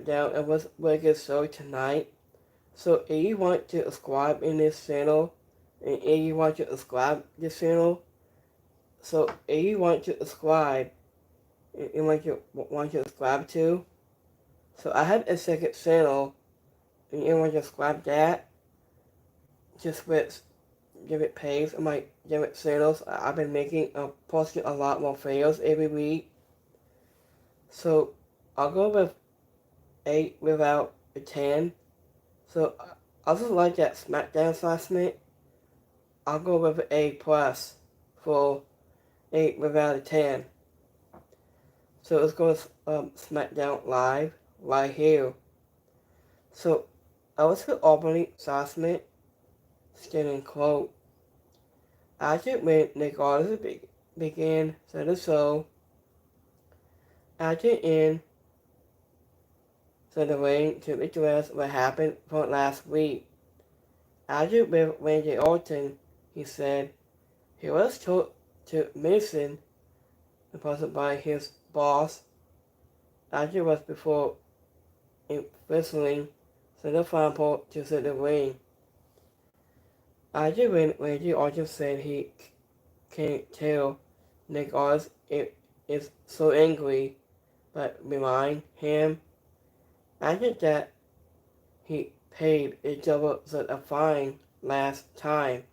Smackdown. It was a really good show tonight. So if you want to subscribe in this channel, and if you want to subscribe this channel, so if you want to subscribe, and you want to subscribe to, so I have a second channel, and you want to subscribe that, just with give it pays on my give it channels. I've been making posting a lot more videos every week. So I'll go with 8 without a 10. So I just like that Smackdown classmate. I'll go with an A plus for 8 without a 10. So let's go with Smackdown Live right here. So I was with Albany classmate, standing quote. After when Nick Aldis began the show, at the end, so the ring to address what happened from last week. After with Randy Orton, he said he was told to listen the person by his boss. After was before whistling to the final to set the ring. After when Randy Orton said he can't tell Nick Aldis is so angry, but remind him after that he paid a double the fine last time.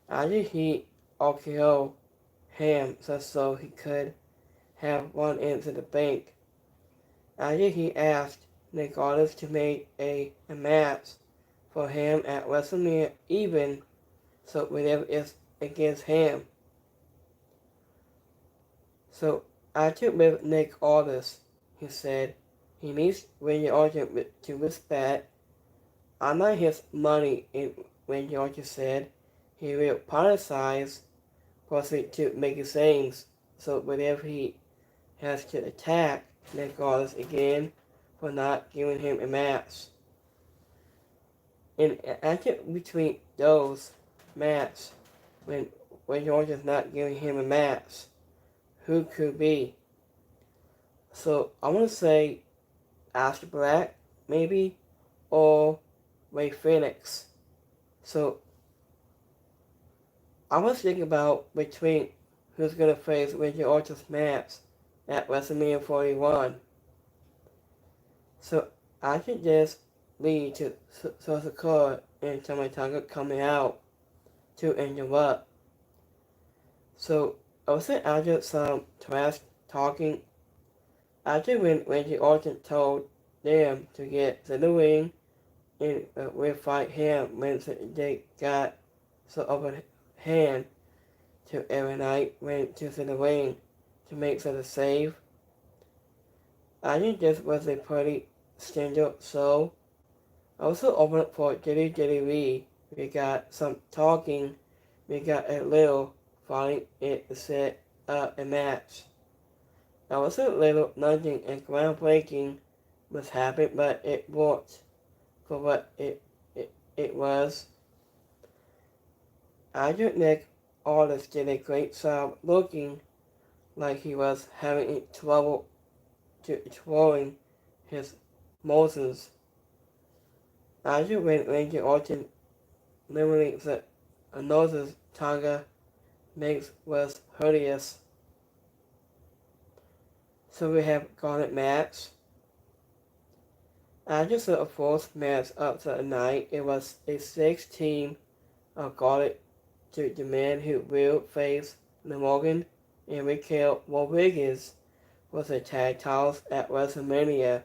After he RKO him so he could have one into the bank. After he asked Nick Aldis to make a match for him at WrestleMania even so whatever is against him. So after with Nick Aldis, he said he needs Randy Orton to respect. I'm not his money, and Randy Orton said he will apologize for to make his things. So whenever he has to attack Nick Aldis again for not giving him a match. And after between those matches, when Randy Orton is not giving him a match, who could be? So I want to say Aleister Black, maybe, or Ray Phoenix. So I was thinking about between who's going to face Randy Orton's match at WrestleMania 41. So I should just lead to Sakura and Tama Tonga coming out to interrupt. So I was after some trash talking, after when Randy Orton told them to get to the ring and will fight him when they got so over hand to every night went to the ring to make such a save. I think this was a pretty standard show. Also open for WWE. We got some talking. We got a little fighting it to set up a match. There was a little nothing and groundbreaking was happening, but it worked for what it was. I think Nick Aldis did a great job looking like he was having trouble controlling his emotions. After when Randy Orton literally the noses Tonga makes was hideous. So we have Gauntlet match. After the fourth match of the night, it was a 6-team of Gauntlet to the man who will face Morgan and Raquel Rodriguez for the tag titles at WrestleMania.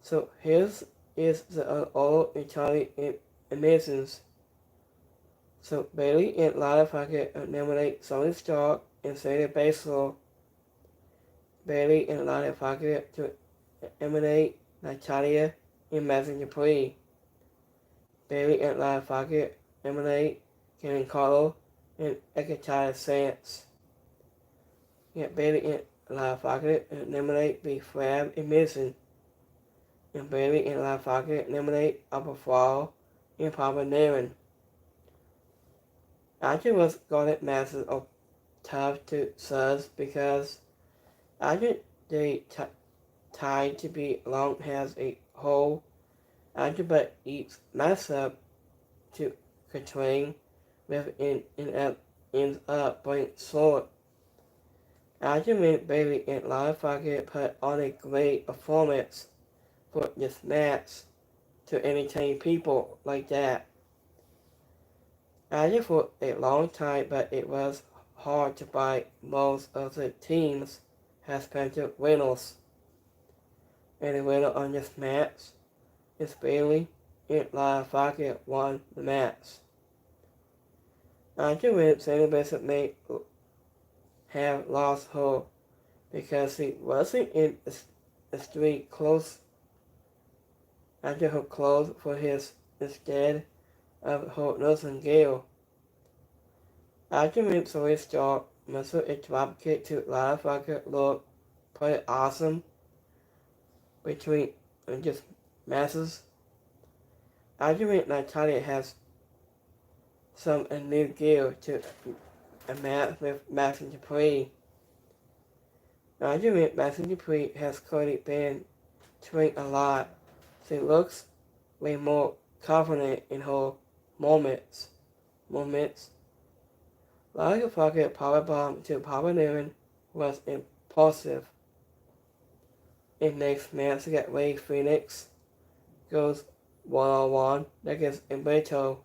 So here is the all entirely amazing. So Bailey and Lana Pocket eliminate Sonny Stark and Sadie Baszler. Bailey and Lana Pocket to eliminate Natalia and Madison Dupree. Bailey and Lana Pocket eliminate Karen Carlo and Ekataya Sands. Yet Bailey and Lana Pocket eliminate the Flab and Mason. And Bailey and Lana Pocket eliminate Upper Fall and Papa Naren. Afterwards, Gauntlet matches are tough to suss because after they tied to be long has a hole. After but eats mess up to Katrine with ends up being sword. Argument Bailey and Linefucker put on a great performance for this match to entertain people like that. I for a long time, but it was hard to buy most of the teams has plenty winners. And the winner on this match is Bailey and Linefucker won the match. After win, Sandy Bishop may have lost her because she wasn't in the street close after her clothes for his instead of her nursing Gale. After Minsory start, Mr. a dropkick to Linefucker looked pretty awesome between just masses. Argument Natalia has some new gear to a match with Max and Dupree. Argument Max and Dupree has currently been trained a lot. She looks way more confident in her moments. Linefucker powerbomb to Power Newman was impulsive. In next match against Ray Phoenix goes one-on-one against Umberto.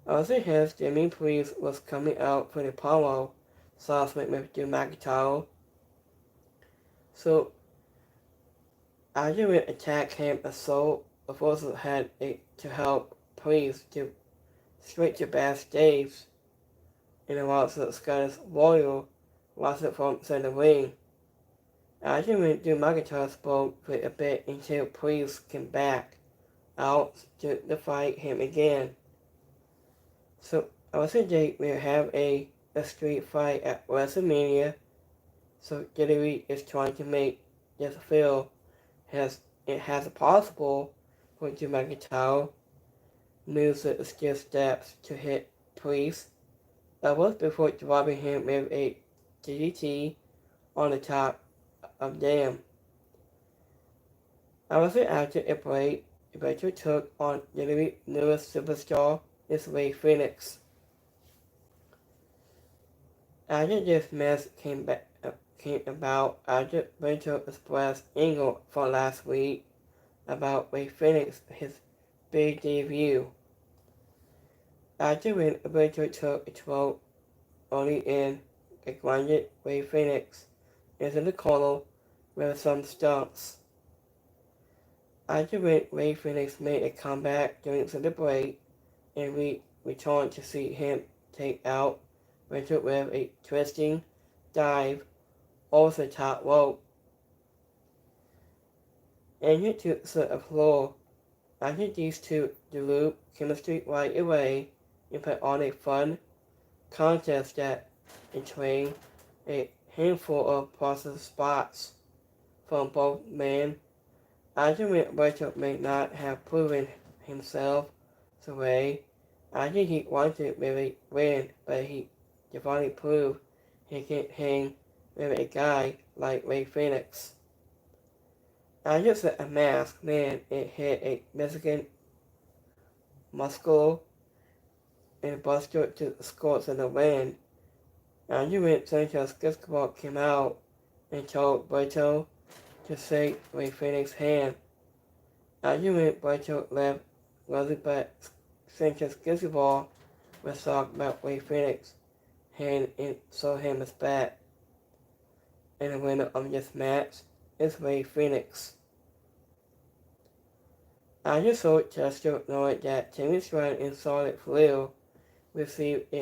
Also has Jimmy Priest was coming out for the promo announcement with Drew McIntyre. So Argument attacked him assault the forces had to help Priest to straight to backstage and the lots of Scottish Warrior lost it from center ring. Argument Drew McIntyre spoke for a bit until Priest came back out to fight him again. So also they will have a street fight at WrestleMania. So WWE is trying to make this feel it has a possible for Drew McIntyre moves the skill steps to hit Priest. That was before dropping him with a DDT on the top of them. Also after a break, Rachel took on the newest superstar, is Ray Phoenix. After this mess came about, after Rachel expressed anger from last week about Ray Phoenix, his big debut. After when Rachel took a 12 only in a grounded Ray Phoenix into the corner with some stunts. After when Ray Phoenix made a comeback during the break, and we returned to see him take out Rachel with a twisting dive over the top rope. And he took the floor. After these two developed chemistry right away and put on a fun contest that entrained a handful of positive spots from both men. After Rachel may not have proven himself the way after he wanted really win, but he definitely proved he can hang with a guy like Ray Phoenix. After a masked man, it hit a Mexican muscle and busted to the skirts of the wind. After when Sanchez Escobar came out and told Rachel to shake Ray Phoenix's hand. After when Rachel left Rosie but Sanchez Escobar was talking about Ray Phoenix hand and saw him as bad. And the winner of this match is Ray Phoenix. I just saw Chester knowing that Timmy Strand and Charlotte Flair received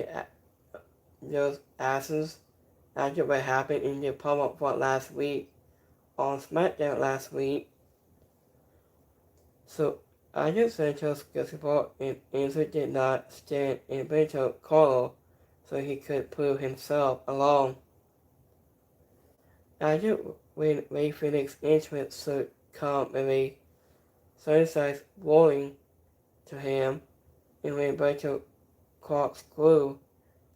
those asses after what happened in the promo fight last week on Smackdown last week. So I just Santos Escobar and Enzo did not stand in Benito Carlo so he could prove himself alone. After when Ray Phoenix entrance should come with a certain warning to him, and when Benito corkscrew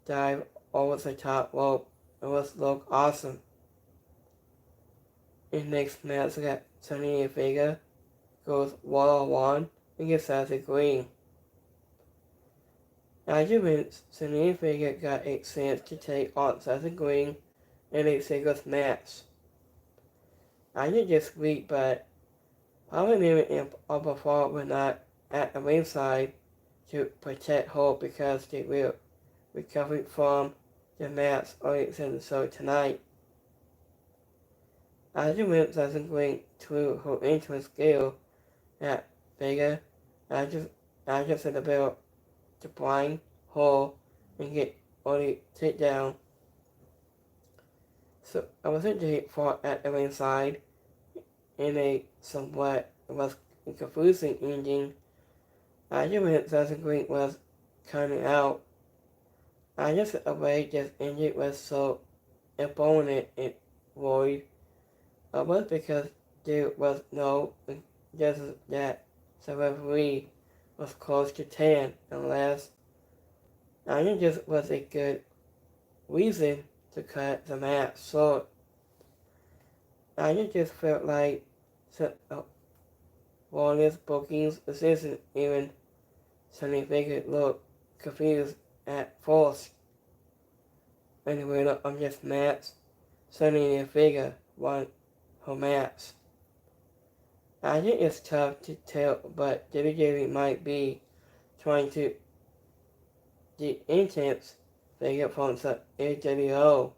dive over the top rope, it was look awesome. In next match, we got Sonny Vega goes one-on-one against Sasha Green. After wins, Sonny Vega got a chance to take on Sasha Green in a singles match. I did this week, but Paula Newman and Before were not at the ringside to protect her because they were recovering from the match earlier in the show tonight. As the win doesn't bring through her entrance skill at Vega, I just said about to blind her and get early takedown. So I was indeed fought at the ringside in a somewhat confusing ending. As the win doesn't bring was coming out. I just away this ending was so imponent and void. It was because there was no justice that the referee was close to 10 unless I think this was a good reason to cut the match short. I just felt like Warner's bookings assistant even Sonny Vega looked confused at first. In the winner of this match, Sonny Vega won her match. I think it's tough to tell, but WWE might be trying to de-intense Vega from the AWO.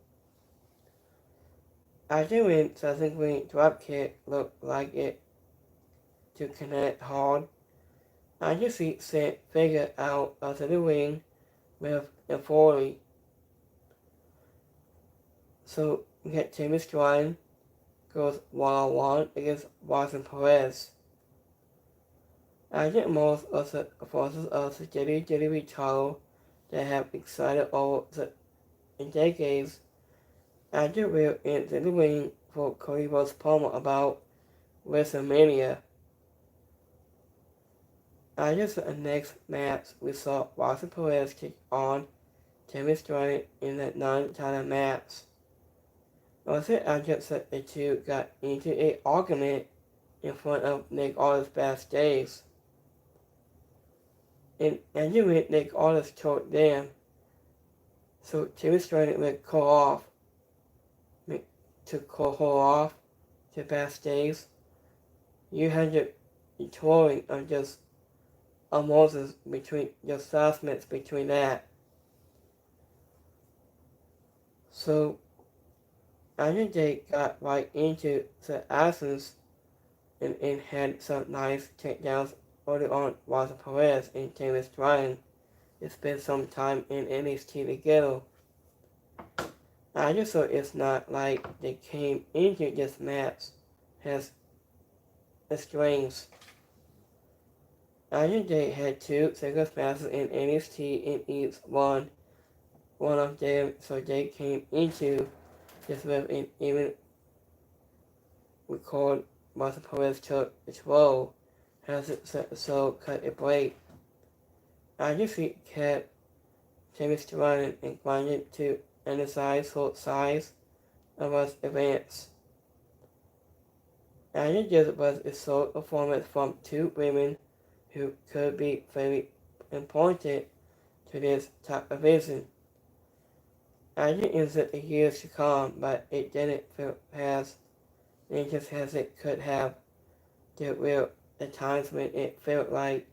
After when Sasha Green dropkick looked like it to connect hard, I just sent Vega out of the ring with authority. So we get Timmy Strine goes one-on-one against Watson Perez. I think most of the forces of the WWE title that have excited over the decades after we're into the ring for Cody Rhodes promo about WrestleMania. After the next match, we saw Watson Perez take on Timmy Strine in the non-title match. Also, after the two got into an argument in front of Nick Aldis backstage. And anyway, Nick Aldis told them, so Timmy Strine would call her off to backstage. You had the touring of just Moses between your assessments between that. So I think they got right into the essence and had some nice takedowns early on Watson Perez and Timmy Strine. They spent some time in NXT together. I just thought it's not like they came into this match as strings. I think they had two singles matches in NXT and each won one of them, so they came into this with an even record Watson Perez took its role as it so cut a break. I just kept Timmy Strine and grinded to emphasize her size of his events. I think this was a solid performance from two women who could be very important to this top division. I think it's in the years to come, but it didn't feel as just as it could have. There were the times when it felt like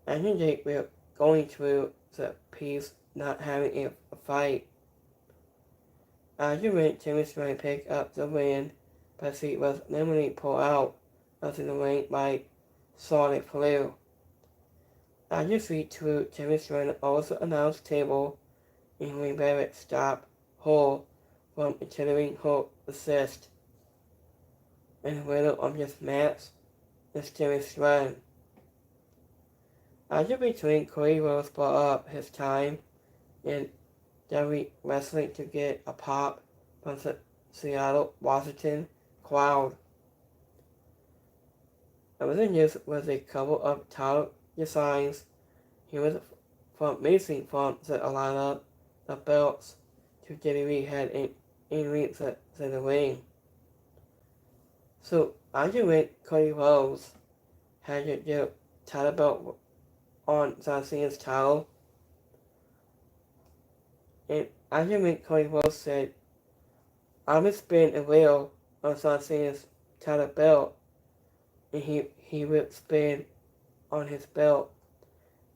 I think they were going through the piece not having a fight. After when Timmy Strine picked up the win, but he was literally pulled out of the ring by Charlotte Flair. After 3-2, Timmy Strine also announced table and Ray Barrett stopped her from continuing her assist. And the winner of this match is Timmy Strine. After between Cody Rhodes brought up his time in WWE wrestling to get a pop from the Seattle, Washington crowd. Everything this was a couple of title designs. He was missing from the lineup, the belts to WWE had in reach to the ring. So argument Cody Rhodes had the title belt on John Cena's title, and argument Cody Rhodes said, "I'm gonna spin a wheel on John Cena's title belt," and he would spin on his belt.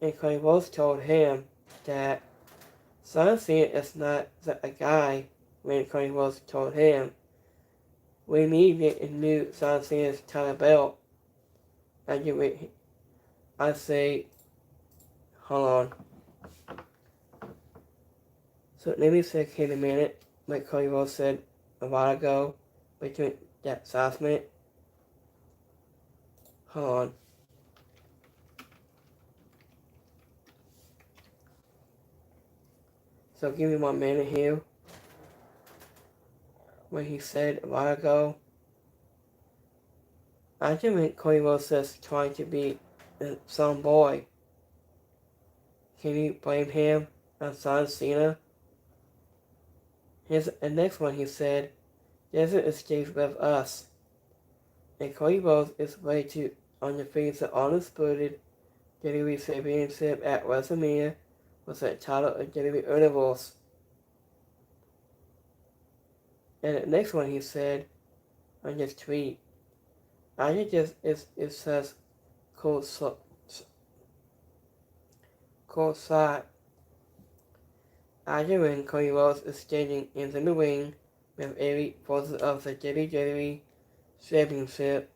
And Cody Rhodes told him that John Cena is not a guy. When Cody Rhodes told him, "We need a new John Cena's title belt." I say, hold on. So let me say in a minute, like Cody Rhodes said a while ago, between that last minute. Hold on. So give me 1 minute here. When he said a while ago, I think Cody Rhodes is trying to be some boy. Can you blame him on John Cena? The next one he said, "Desert stays with us." And Cody Rhodes is ready to undefeat the undisputed WWE Championship at WrestleMania with the title of WWE Universe. And the next one he said on his tweet, I think it says cool side. After when Cody Rhodes is standing in the ring with 80 forces of the WWE Championship.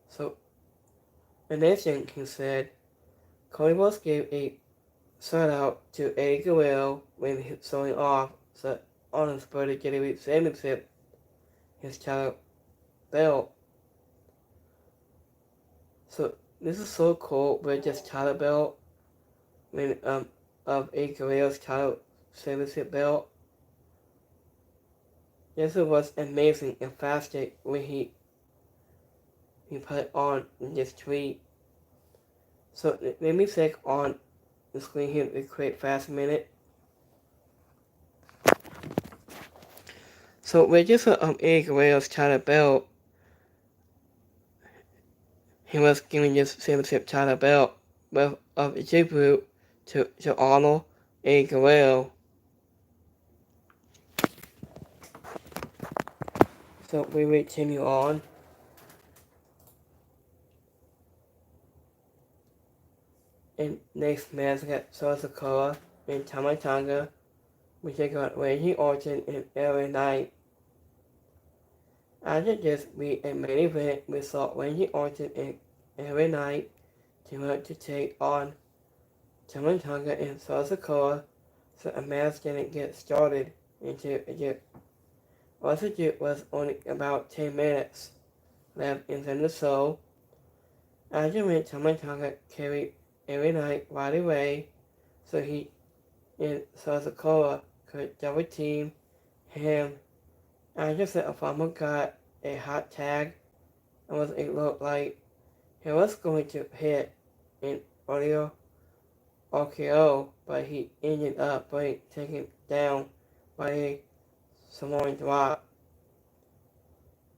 So, the next thing he said, Cody Rhodes gave a shout out to Eddie Guerrero when he showing off the undisputed WWE Championship, his title belt. So this is so cool with this title belt, when of Eddie Guerrero's title championship belt. This was amazing and fantastic when he put it on in this tweet. So let me click on the screen here to quick fast minute. So with this Eddie Guerrero's title belt, he was given this championship title belt with a tribute to honor Eddie Guerrero. So we will continue on. And next match, we got Sosakura and Tamatanga. We take on Randy Orton and LA Knight. After this, we a main event, we saw Randy Orton and LA Knight team up to take on Tamatanga and Sosakura, so a match didn't get started until it also was only about 10 minutes left in the show. After when Tamatanga carried every night right away, so he and Sosakura could double team him. I just said Obama got a hot tag and it looked like he was going to hit an audio RKO, but he ended up being taken down by a Samoan drop.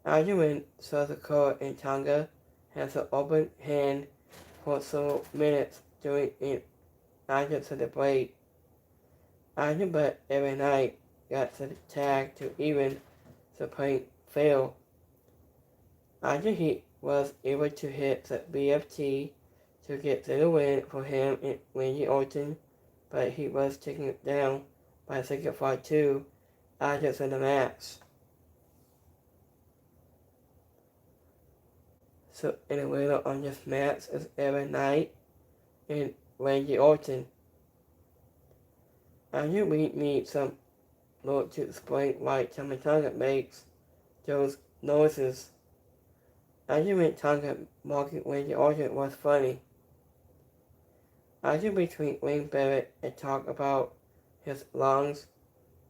After when Sosakura and Tonga has an open hand for several minutes during an after the break. After but every night got the tag to even the playing field. After he was able to hit the BFT to get the win for him and Randy Orton, but he was taken down by Signifier 2 after the match. So in the winner on this match is Aaron Knight and Randy Orton. After we need some Lord to explain why Tamatanga makes those noises. After when Tonga mocking Randy Orton was funny. After between Wayne Barrett and talk about his lungs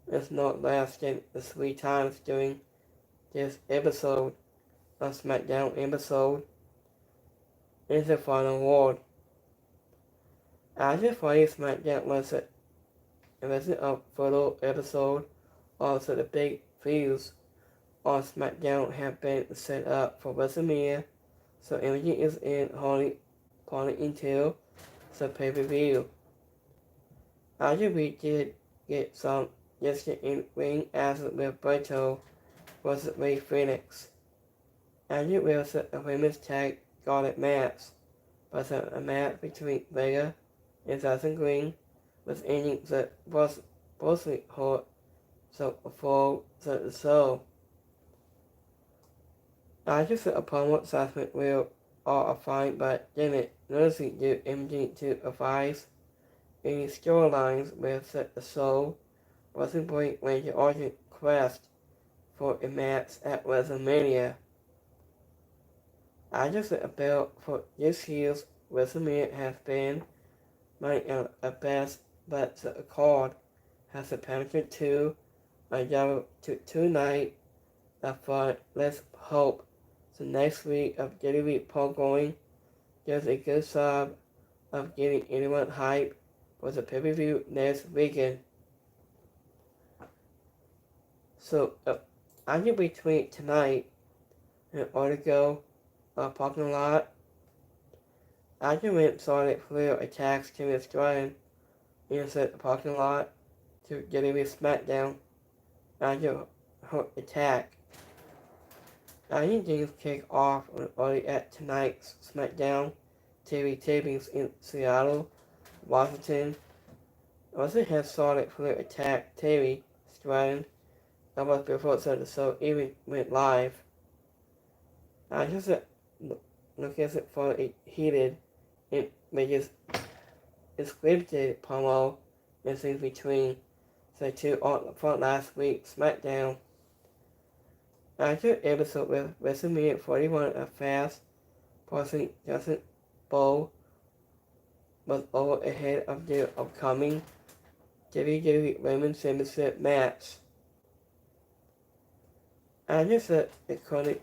is not less than 3 times during this episode of Smackdown episode is the final word. After Friday Smackdown was a photo episode also the big views on Smackdown have been set up for WrestleMania, so everything is in holding until the pay-per-view. After we did get some yesterday in ring action with Berto versus Ray Phoenix. After was a women's tag gauntlet match, but a match between Vega and Sasha Green was ending that was mostly hurt so for the show. After the opponent Sasha will all fine but didn't noticing do anything to advise any storylines with the show was the point when the audience quest for a match at WrestleMania. After the belt for this year's WrestleMania has been my best, but the card has the potential to double to tonight. But let's hope the next week of WWE programming does a good job of getting anyone hyped for the pay-per-view next weekend. So, after between tonight and Ortego parking lot, after when started flair attacks to his Ryan inside the parking lot to WWE Smackdown after her attack. After things kick off early at tonight's Smackdown TV tapings in Seattle, Washington. Also has started flair attack Terry Strand that was before the show even went live. I just look at it for a heated images scripted promo and things between the two on from last week's SmackDown. After episode with WrestleMania 41 a fast passing Justin Bowl was over ahead of their upcoming WWE Women's Championship match. After the iconic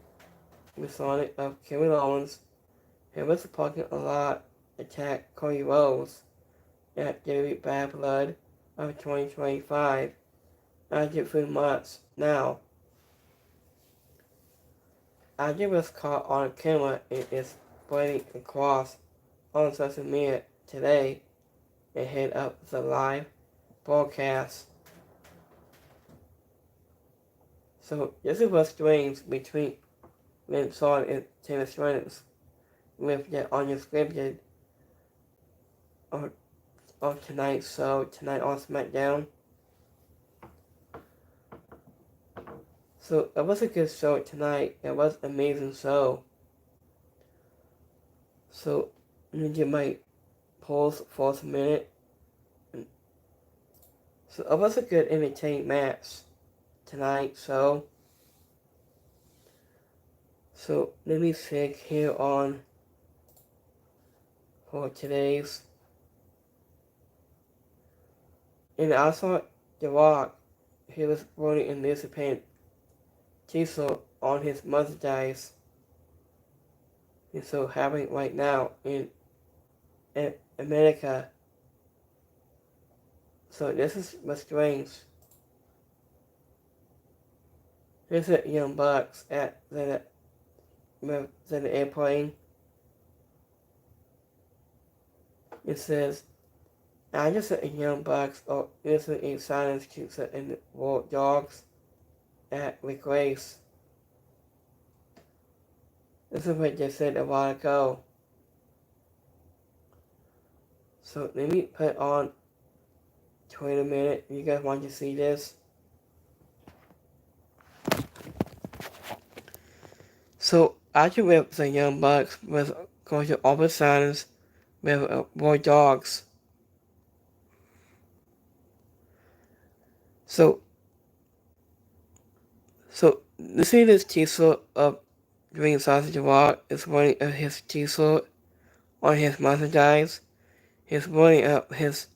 result of Kevin Owens, he was parking a lot attack Cody Rhodes at WWE Bad Blood of 2025 after 3 months now. After was caught on camera and is spreading across on social media today ahead of the live broadcast. So this is what streams between when Saul and Taylor Swift with the unscripted of tonight. So tonight on SmackDown. So it was a good show tonight. It was an amazing show. So let me get my pulse for a minute. So it was a good entertaining match tonight. So let me check here on for today's. And I saw The Rock. He was running in this pen t-shirt on his merchandise. And so happening right now in America. So this is what's strange. Here's a Young Bucks at the airplane. It says, I just said Young Bucks are instantly silenced to certain World Dogs at the Grace. This is what they said a while ago. So let me put on 20 minutes. You guys want to see this? So after with the Young Bucks was going to open silence with World Dogs. So you see this t-shirt of Green Sausage Rock is wearing his t-shirt on his merchandise. He's wearing up his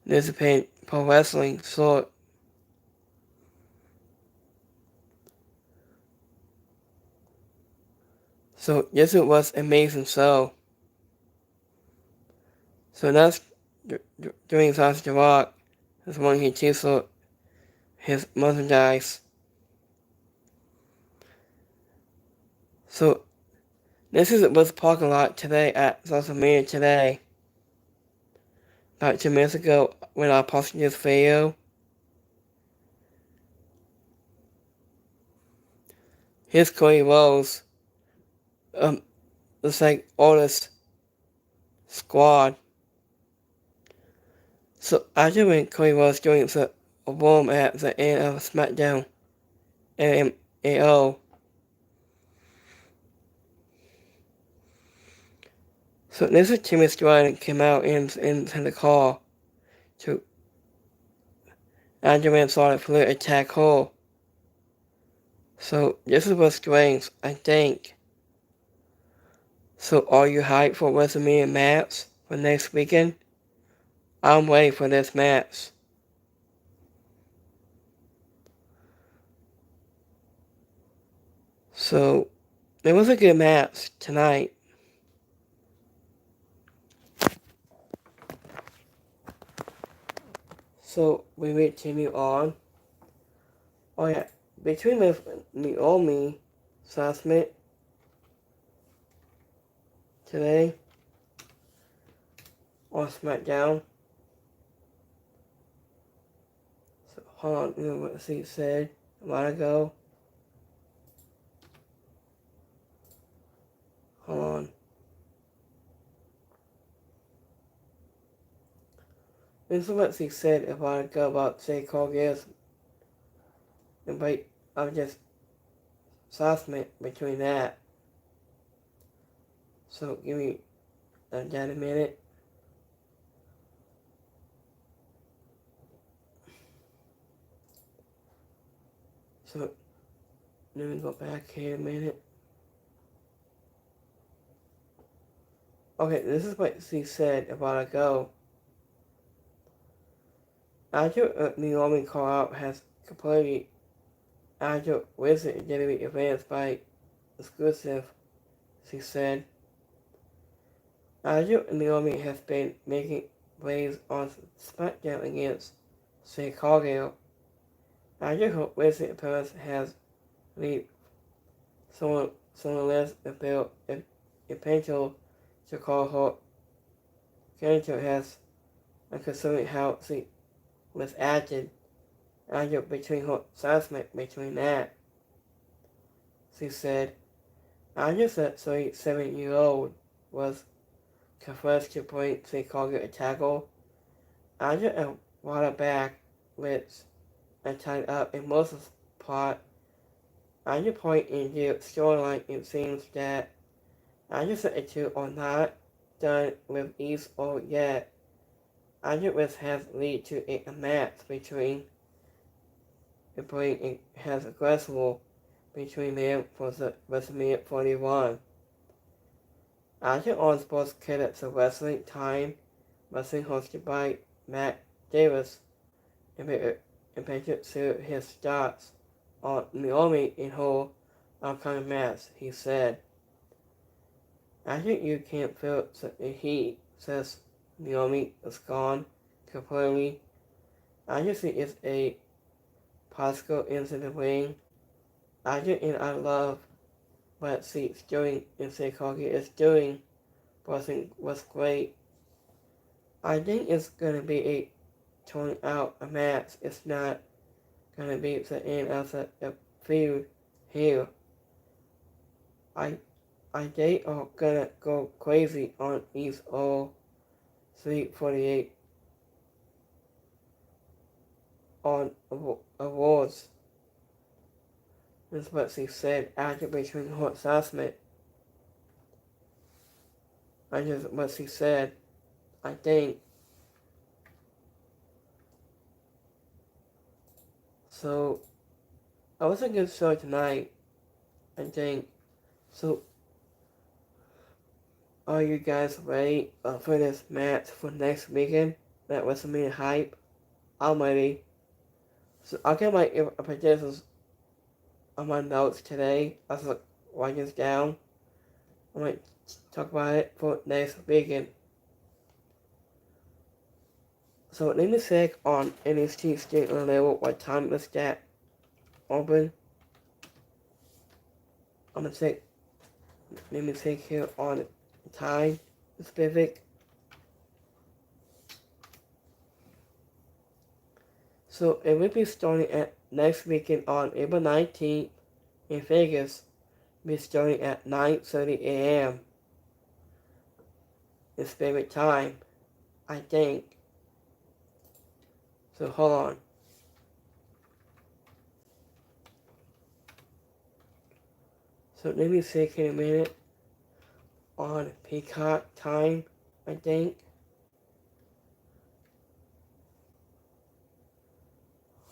Elizabeth Pro Wrestling shirt. So this was amazing show. So that's Green Sausage Rock is wearing his t-shirt his merchandise. So this is was parking lot today at social media today. About 2 minutes ago when I posted this video. Here's Cody Rose. Looks like Otis squad. So after when Cody Rose joined a room at the end of Smackdown AO. So this is Timmy Stratton came out into the car to Adrian saw the police attack her. So this is what strings, I think. So are you hyped for WrestleMania match for next weekend? I'm waiting for this match. So it was a good match tonight. So we continue on. Oh yeah, between Naomi Smith today on Smackdown. So hold on, you know what she said a while ago. Hold on. This is what she said a while ago about Jay Cargill's. But I'm just Smith between that. So give me that a minute. So let me go back here a minute. Okay, this is what she said a while ago. After Naomi call out has completely after Wizard generate events by exclusive, she said. After Naomi has been making waves on SmackDown against Chicago. After her Wizard appearance has lead someone less about a potential to call her character has considering how she was acted after between her assessment between that. She said, after the 37-year-old was confessed to point Chicago a tackle, after a while back which tied up in Moses' plot, after point in the storyline it seems that after the two are not done with ease or yet. After which has lead to a match between it has aggressive between them for the WrestleMania 41. After on Sports Cadets of Wrestling Time, wrestling hosted by Matt Davis, impatient to his thoughts on Naomi in her upcoming match, he said, I think you can't feel the heat, says Naomi is gone completely. I just think it's a particle into the ring. I love what she's doing and Chicago is doing. Boxing was great. I think it's gonna be a turn out a match. It's not gonna be the end of the feud here. They are gonna go crazy on these all 348 on awards. That's what she said after between her assessment. I just what she said, I think. So, it was a good show tonight, I think. So, are you guys ready for this match for next weekend? That WrestleMania hype? I'm ready. So, I'll get my predictions on my notes today. I was write this down. I might talk about it for next weekend. So let me check on NXT state level what time is that open. I'm gonna check. Let me check here on time specific. So it will be starting at next weekend on April 19th in Vegas. Be starting at 9:30 a.m. Pacific time, I think. So hold on. So let me check in a minute on Peacock time, I think.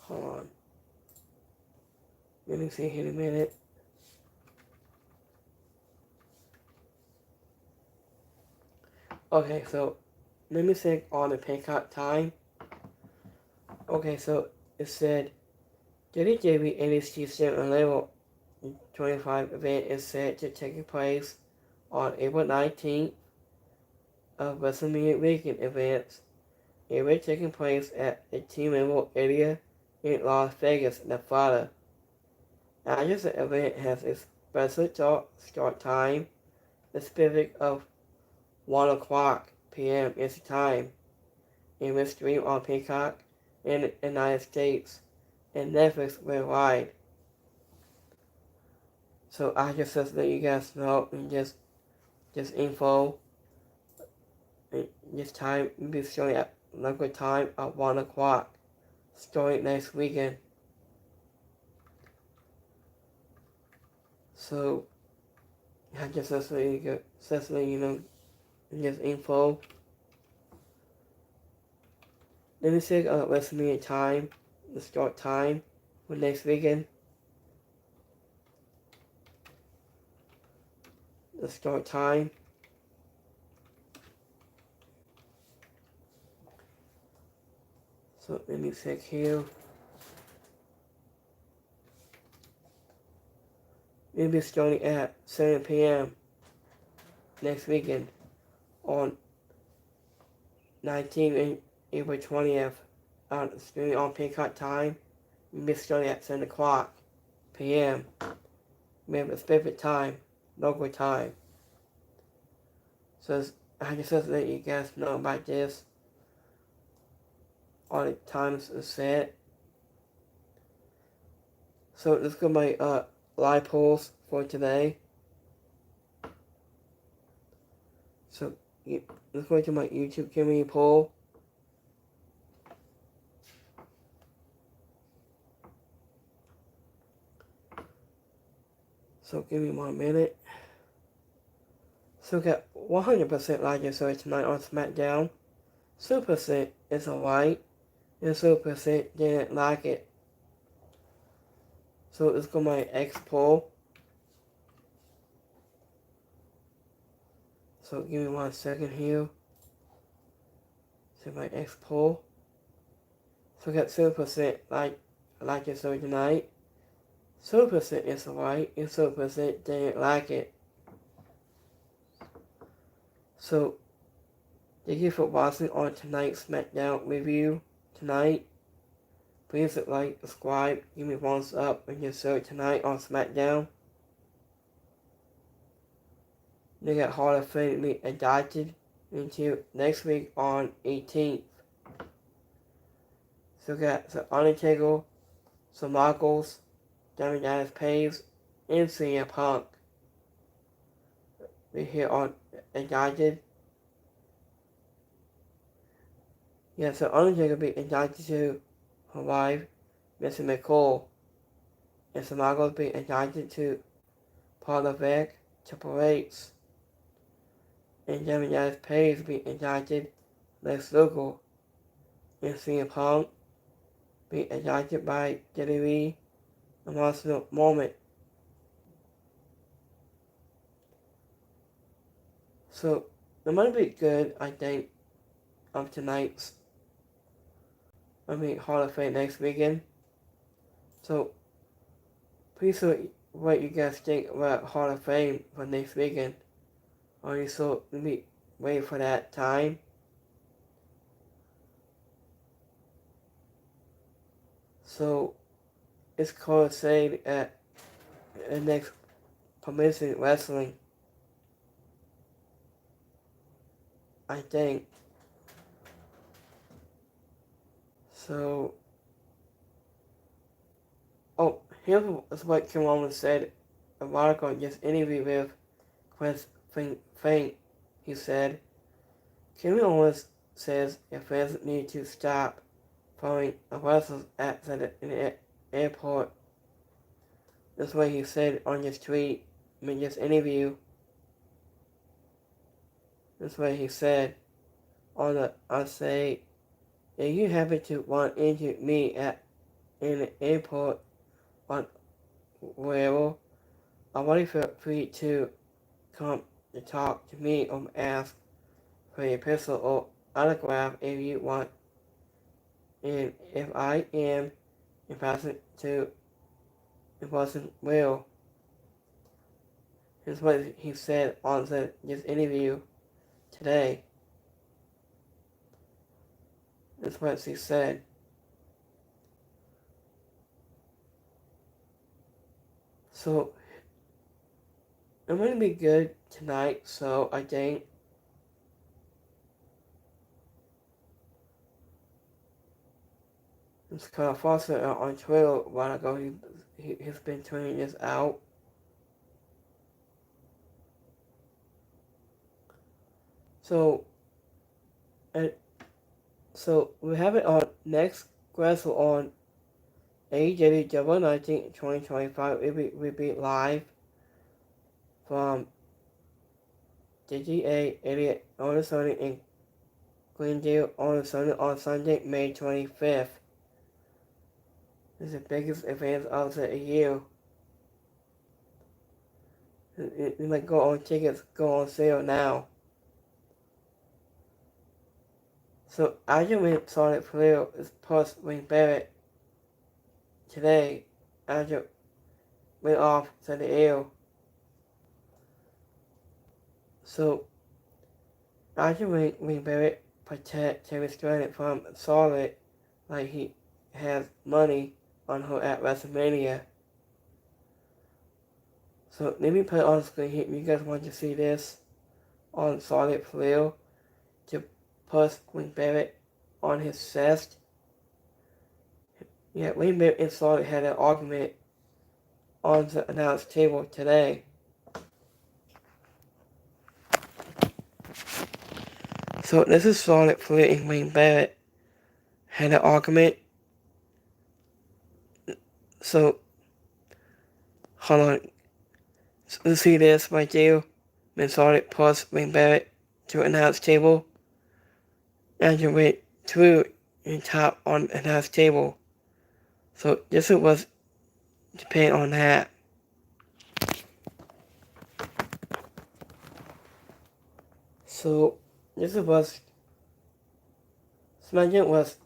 Hold on. Let me see here in a minute. Okay, so let me check on the Peacock time. Okay, so it said WWE NXT 7 Level 25 event is set to take place on April 19th of WrestleMania weekend events. It will take place at the T-Mobile area in Las Vegas, Nevada. After the event has a special start time, specific of 1 o'clock p.m. Eastern Time. It will stream on Peacock in the United States and Netflix worldwide. So I just let you guys know and just info. This time will be showing at local time at 1 o'clock, starting next weekend. So I just let you know just info. Let me check WrestleMania time, the start time for next weekend. The start time. So let me check here. It'll be starting at 7 p.m. next weekend on 19th and April 20th. Streaming on Peacock time. It'll be starting at 7 o'clock p.m. We have a specific time, local time. So I just want to let you guys know about this. All the times are set. So let's go my live polls for today. So let's go to my YouTube community poll. So give me 1 minute. So we got 100% like it so tonight on Smackdown. 2% is alright. And 2% didn't like it. So let's go my X poll. So give me 1 second here. So my X poll. So we got 2% like it so tonight. 2% is alright and 2% didn't like it. So thank you for watching on tonight's Smackdown review tonight. Please like, subscribe, give me a thumbs up, and get started tonight on Smackdown. They got Hall of Fame to be indicted until next week on 18th. So we got some Undertaker, some Michaels, Diamond Page, and CM Punk. We're here on indicted. Yeah, so Undertaker be indicted to her wife, Mr. McCall, and some Michaels be indicted to Paul Levesque, Triple H, and Diamond Page be indicted Lex Luger, and CM Punk be indicted by WWE Emotional Moment. So it might be good, I think, of tonight's Hall of Fame next weekend. So please what you guys think about Hall of Fame for next weekend. Or you so let me wait for that time. So it's called say at the next Permission Wrestling, I think. So, oh, here's what Kim Owens said a while ago in this interview with Chris Fink. He said, Kim Owens says if fans need to stop throwing wrestlers at the airport. That's what he said on this tweet, in this interview. That's what he said I say, if you happen to run into me in the airport on wherever, I want you feel free to come to talk to me or ask for a pistol or autograph if you want. And if I am in person will. Here's what he said on this interview today. That's what he said. So, I'm going to be good tonight, so I think it's kind of Foster on Twitter a while ago. He's been tweeting this out. So we have it on next wrestle on AEW Double 19 2025. We'll be live from DGA 88 on Sunday in Glendale on Sunday, May 25th. It's the biggest event of the year. You might go on tickets, go on sale now. So Argument Solid Flair is post Wayne Barrett today. Argument went off to the air. So Argument Wayne Barrett protect Terry Stratton from Solid like he has money on her at WrestleMania. So let me put it on the screen here. You guys want to see this on Solid Flair to post Wayne Barrett on his chest. Yeah, Wayne Barrett and Solid had an argument on the announce table today. So this is Solid Flair and Wayne Barrett had an argument. So hold on. So let's see this right there. When Solid post Wayne Barrett to announce table. And you went through and tap on the announce table. So this was depend on that. So this was Smackdown was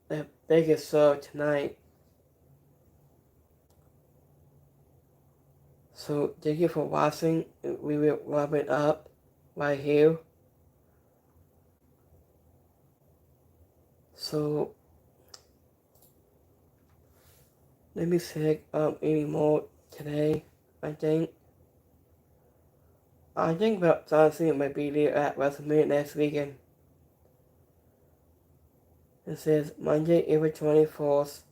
the biggest show tonight. So thank you for watching. We will wrap it up right here. So let me check any more today. I think about John Cena might be there at WrestleMania next weekend. It says Monday, April 24th.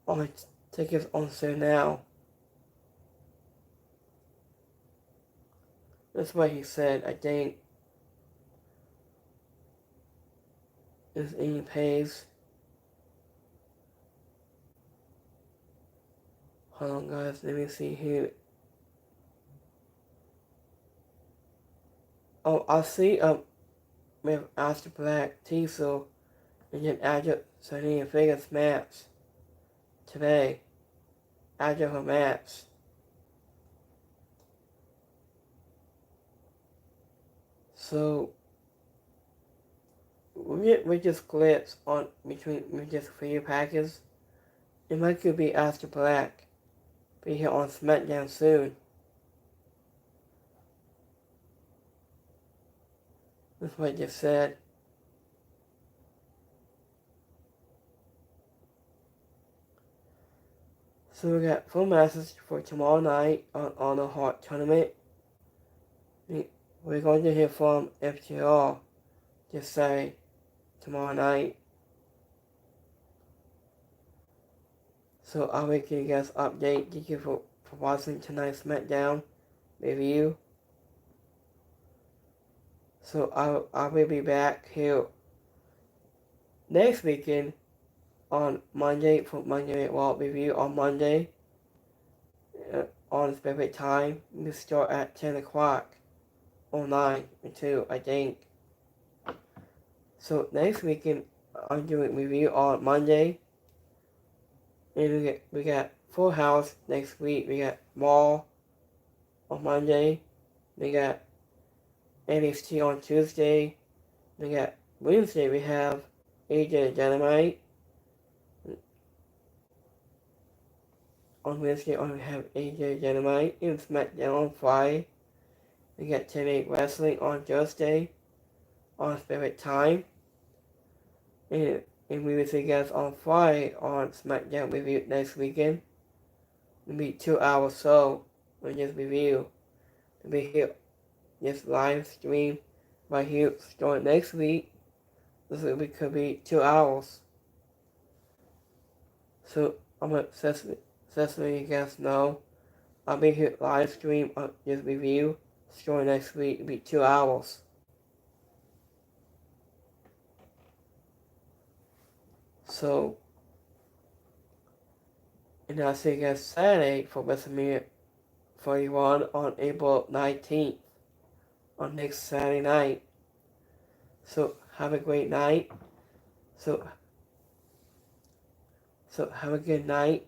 On tickets on sale now. That's what he said. I think is any pays. Hold on, guys. Let me see here. Oh, I see with Aleister Black, Diesel, and then after Serena Vegas match today. After her match. So we just glitch on between just video packets. It might could be Aleister Black. Be here on Smackdown soon. That's what I just said. So we got full message for tomorrow night on the Heart Tournament. We're going to hear from FTR just say tomorrow night. So I will give you guys an update. Thank you for watching tonight's Smackdown review. So I will be back here next weekend on Monday for Monday Night Raw review on Monday on specific time. We start at 10 o'clock or 9 until I think. So next weekend I'm doing review on Monday. And we got Full House next week. We got Raw on Monday. We got NXT on Tuesday. We got Wednesday. We have AJ Dynamite. On Wednesday, we have AJ Dynamite and Smackdown on Friday. We got 10-8 Wrestling on Thursday on Spirit Time. And we will see you guys on Friday on Smackdown review next weekend. It'll be 2 hours so on this review. It'll be here, this live stream right here starting next week. This could be 2 hours. So I'm gonna just let you guys know. I'll be here live stream on this review starting next week. It'll be 2 hours. So, and I'll see you guys Saturday for WrestleMania 41 on April 19th on next Saturday night. So have a great night. So have a good night.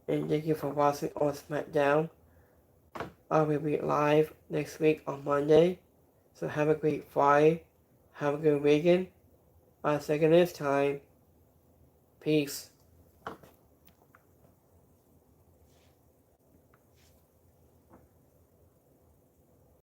And thank you for watching on Smackdown. I will be live next week on Monday. So have a great Friday. Have a good weekend. I'll see you next time. Peace.